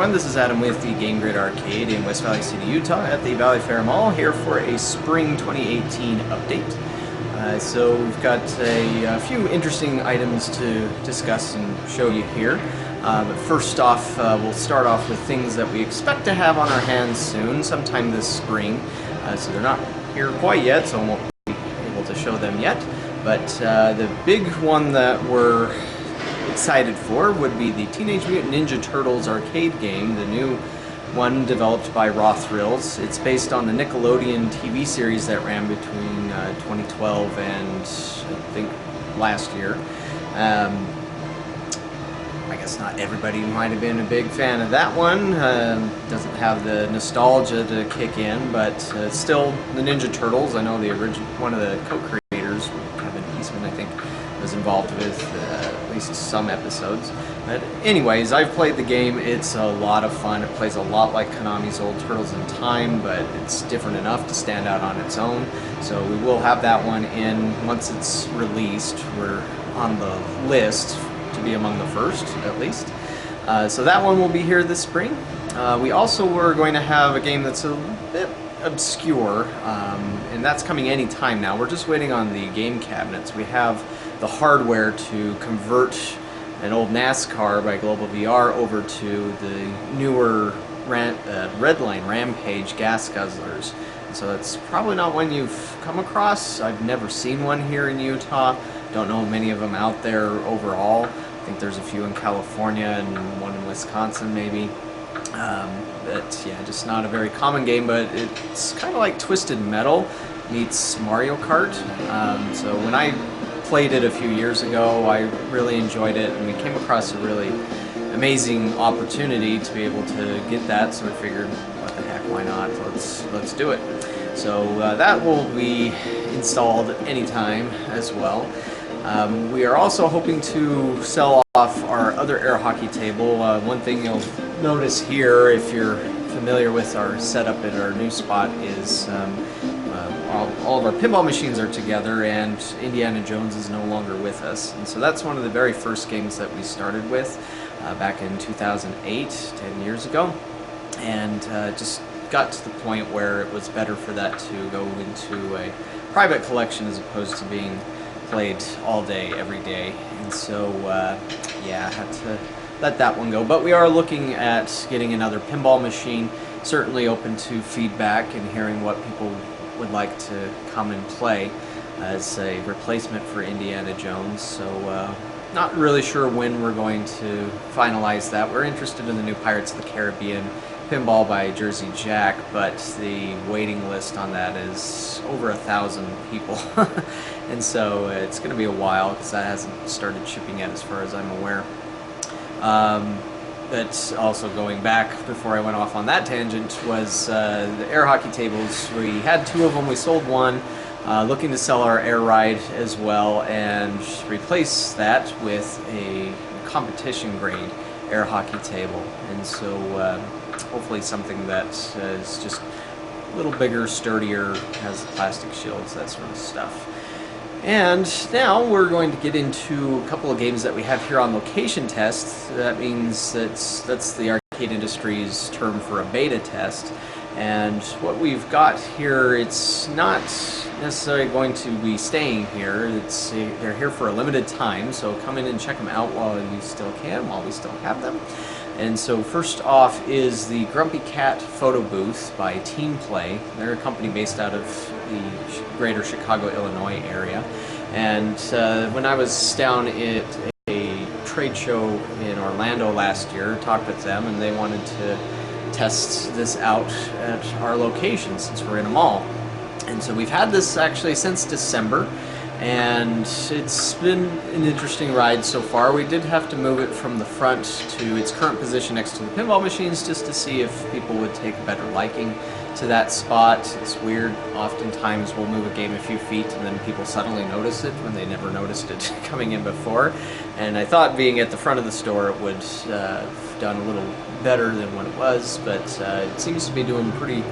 everyone, this is Adam with the Game Grid Arcade in West Valley City, Utah at the Valley Fair Mall, here for a Spring 2018 update. So we've got a few interesting items to discuss and show you here. But first off, we'll start off with things that we expect to have on our hands soon, sometime this spring. So they're not here quite yet, so I won't be able to show them yet. But the big one that we're excited for would be the Teenage Mutant Ninja Turtles arcade game, the new one developed by Raw Thrills. It's based on the Nickelodeon TV series that ran between 2012 and I think last year. I guess not everybody might have been a big fan of that one. Doesn't have the nostalgia to kick in, but still the Ninja Turtles. I know the original, one of the co-creators, Kevin Eastman, I think, was involved with at least some episodes. But anyways, I've played the game. It's a lot of fun. It plays a lot like Konami's old Turtles in Time, but it's different enough to stand out on its own. So we will have that one in once it's released. We're on the list to be among the first, at least. So that one will be here this spring. We also were going to have a game that's a bit obscure, and that's coming any time now. We're just waiting on the game cabinets. We have the hardware to convert an old NASCAR by Global VR over to the newer Redline Rampage gas guzzlers. So that's probably not one you've come across. I've never seen one here in Utah. Don't know many of them out there overall. I think there's a few in California and one in Wisconsin maybe. But yeah, just not a very common game, but it's kind of like Twisted Metal meets Mario Kart. So when I played it a few years ago, I really enjoyed it, and we came across a really amazing opportunity to be able to get that, so we figured, what the heck, why not? Let's do it. So that will be installed anytime as well. We are also hoping to sell off our other air hockey table. One thing you'll notice here, if you're familiar with our setup at our new spot, is all of our pinball machines are together, and Indiana Jones is no longer with us. And so that's one of the very first games that we started with back in 2008, 10 years ago. And just got to the point where it was better for that to go into a private collection as opposed to being played all day, every day. And so, yeah, I had to let that one go. But we are looking at getting another pinball machine. Certainly open to feedback and hearing what people would like to come and play as a replacement for Indiana Jones. So, not really sure when we're going to finalize that. We're interested in the new Pirates of the Caribbean pinball by Jersey Jack, but the waiting list on that is over 1,000 people. And so it's going to be a while because that hasn't started shipping yet as far as I'm aware. But also going back before I went off on that tangent was the air hockey tables. We had two of them, we sold one, looking to sell our air ride as well and replace that with a competition grade air hockey table. And so hopefully something that is just a little bigger, sturdier, has plastic shields, that sort of stuff. And now we're going to get into a couple of games that we have here on location tests. That means that's the arcade industry's term for a beta test. And what we've got here, it's not necessarily going to be staying here. They're here for a limited time, so come in and check them out while you still can, while we still have them. And so first off is the Grumpy Cat photo booth by Team Play. They're a company based out of the greater Chicago, Illinois area. And when I was down at a trade show in Orlando last year, talked with them, and they wanted to test this out at our location since we're in a mall. And so we've had this actually since December, and it's been an interesting ride so far. We did have to move it from the front to its current position next to the pinball machines just to see if people would take a better liking to that spot. It's weird. Oftentimes we'll move a game a few feet and then people suddenly notice it when they never noticed it coming in before. And I thought being at the front of the store it would have done a little better than what it was, but it seems to be doing pretty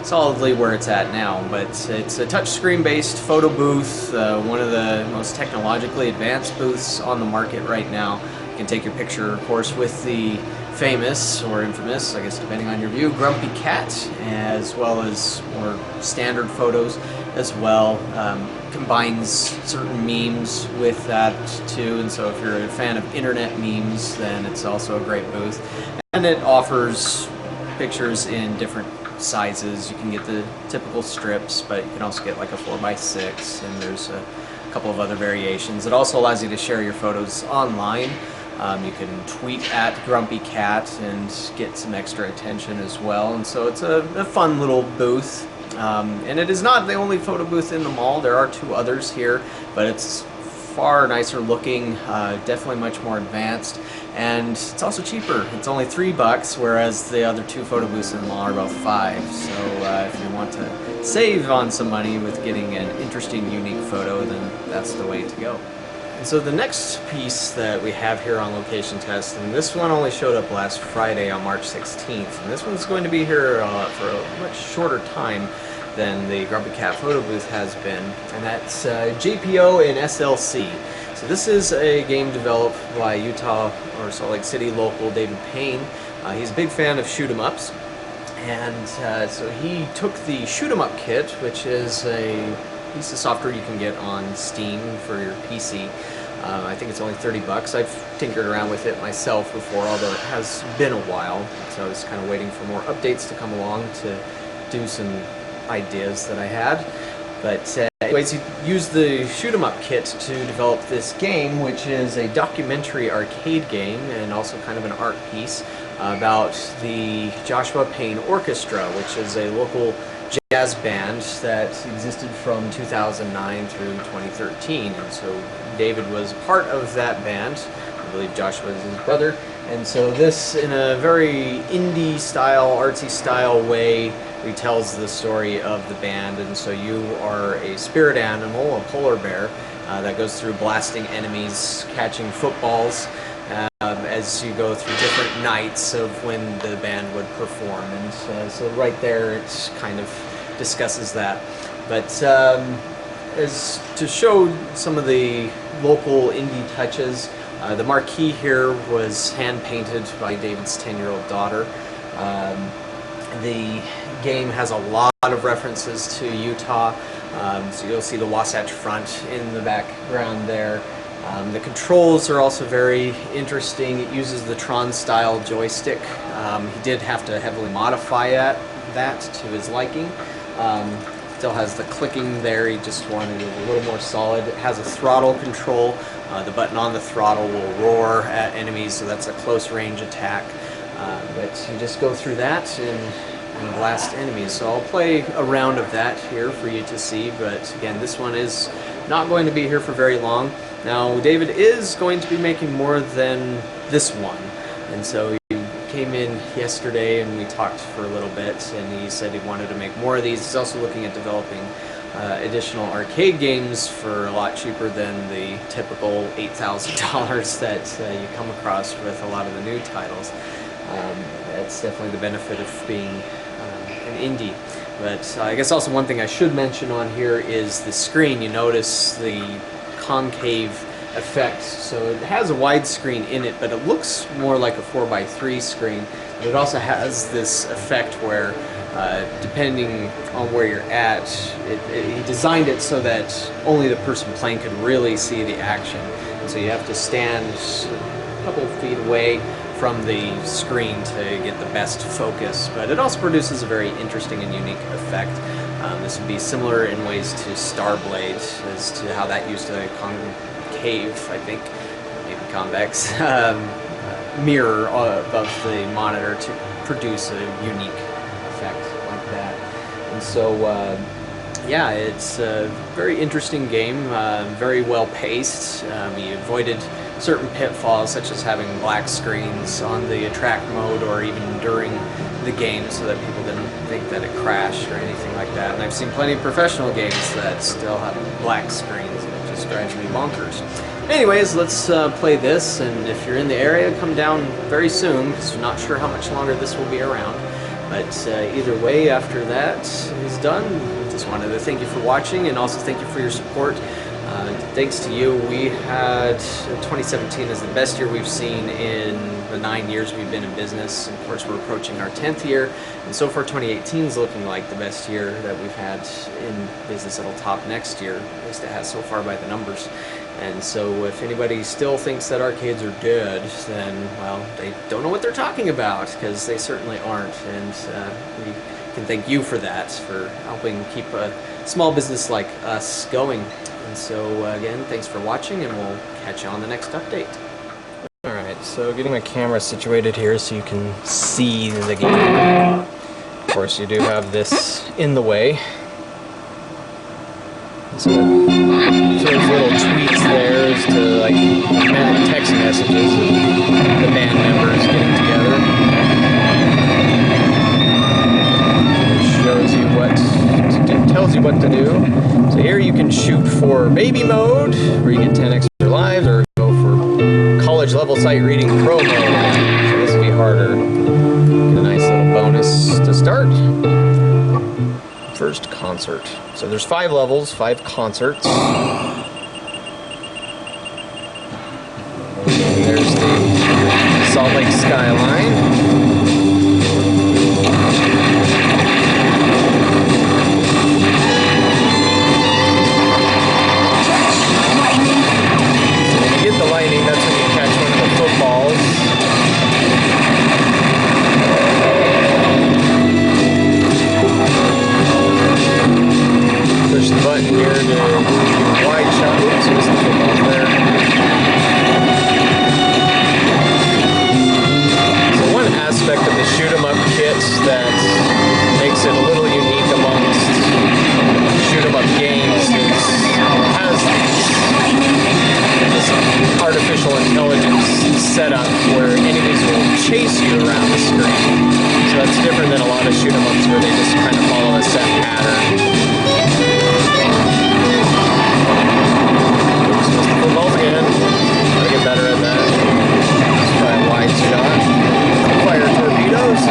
solidly where it's at now. But it's a touchscreen based photo booth, one of the most technologically advanced booths on the market right now. You can take your picture, of course, with the famous or infamous, I guess depending on your view, Grumpy Cat, as well as more standard photos as well. Combines certain memes with that too, and so if you're a fan of internet memes, then it's also a great booth. And it offers pictures in different sizes. You can get the typical strips, but you can also get like a 4x6, and there's a couple of other variations. It also allows you to share your photos online. You can tweet at Grumpy Cat and get some extra attention as well, and so it's a fun little booth. And it is not the only photo booth in the mall. There are 2 others here, but it's far nicer looking, definitely much more advanced, and it's also cheaper. It's only $3, whereas the other 2 photo booths in the mall are about $5. So if you want to save on some money with getting an interesting, unique photo, then that's the way to go. And so the next piece that we have here on Location Test, and this one only showed up last Friday on March 16th, and this one's going to be here for a much shorter time than the Grumpy Cat photo booth has been, and that's JPO and SLC. So this is a game developed by Utah or Salt Lake City local David Payne. He's a big fan of shoot 'em ups, and so he took the shoot 'em up kit, which is a piece of software you can get on Steam for your PC. I think it's only $30. I've tinkered around with it myself before, although it has been a while, so I was kind of waiting for more updates to come along to do some ideas that I had. But anyways, he used the shoot 'em up kit to develop this game, which is a documentary arcade game and also kind of an art piece about the Joshua Payne Orchestra, which is a local jazz band that existed from 2009 through 2013, and so David was part of that band. I believe Joshua is his brother, and so this, in a very indie style, artsy style way, retells the story of the band. And so you are a spirit animal, a polar bear, that goes through blasting enemies, catching footballs, as you go through different nights of when the band would perform. And so right there it kind of discusses that. But as to show some of the local indie touches, the marquee here was hand-painted by David's 10-year-old daughter. The game has a lot of references to Utah, so you'll see the Wasatch Front in the background there. The controls are also very interesting. It uses the Tron-style joystick. He did have to heavily modify that to his liking. Still has the clicking there, he just wanted it a little more solid. It has a throttle control. The button on the throttle will roar at enemies, so that's a close range attack. But you just go through that and blast enemies. So I'll play a round of that here for you to see, but again, this one is not going to be here for very long. Now, David is going to be making more than this one, and so he came in yesterday and we talked for a little bit, and he said he wanted to make more of these. He's also looking at developing additional arcade games for a lot cheaper than the typical $8,000 that you come across with a lot of the new titles. That's definitely the benefit of being an indie. But I guess also one thing I should mention on here is the screen. You notice the concave effect, so it has a widescreen in it, but it looks more like a 4:3 screen. But it also has this effect where, depending on where you're at, he designed it so that only the person playing could really see the action. And so you have to stand a couple feet away from the screen to get the best focus. But it also produces a very interesting and unique effect. This would be similar in ways to Starblade, as to how that used a concave, I think, maybe convex, mirror above the monitor to produce a unique effect like that. And so, yeah, it's a very interesting game, very well paced. You avoided certain pitfalls, such as having black screens on the attract mode or even during the game, so that people didn't think that it crashed or anything like that. And I've seen plenty of professional games that still have black screens, and it just drives me bonkers. Anyways, let's play this, and if you're in the area, come down very soon, because we're not sure how much longer this will be around. But either way, after that is done, just wanted to thank you for watching, and also thank you for your support. Thanks to you, we had 2017 is the best year we've seen in the 9 years we've been in business. Of course, we're approaching our 10th year, and so far 2018 is looking like the best year that we've had in business. It'll top next year, at least it has so far by the numbers. And so if anybody still thinks that arcades are dead, then, well, they don't know what they're talking about, because they certainly aren't. And we can thank you for that, for helping keep a small business like us going. And so again, thanks for watching, and we'll catch you on the next update. Alright, so getting my camera situated here so you can see the game. Of course, you do have this in the way. So those little tweets there is to like text messages of the band members getting together. It shows you tells you what to do. So here you can shoot for baby mode, where you get 10 extra lives, or go for college level sight reading pro mode. So this will be harder. Get a nice little bonus to start. First concert. So there's 5 levels, 5 concerts. And there's the Salt Lake skyline. Setup where enemies will chase you around the screen. So that's different than a lot of shoot 'em ups where they just kind of follow a set pattern. Oops, missed the footballs again. Gotta get better at that. Let's try a wide shot. Fire torpedoes.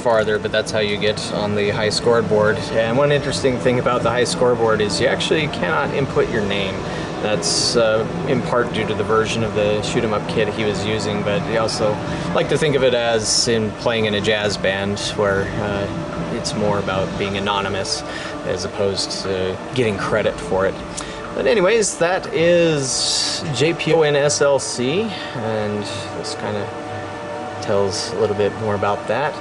Farther, but that's how you get on the high scoreboard. And one interesting thing about the high scoreboard is you actually cannot input your name. That's in part due to the version of the shoot 'em up kit he was using, but he also like to think of it as in playing in a jazz band, where it's more about being anonymous as opposed to getting credit for it. But anyways, that is JPO and SLC, and this kind of tells a little bit more about that.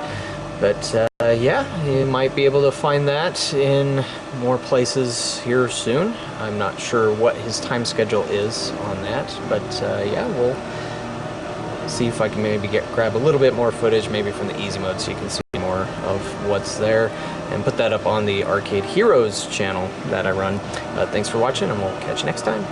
But yeah, you might be able to find that in more places here soon. I'm not sure what his time schedule is on that, but yeah, we'll see if I can maybe grab a little bit more footage, maybe from the easy mode, so you can see more of what's there, and put that up on the Arcade Heroes channel that I run. Thanks for watching, and we'll catch you next time.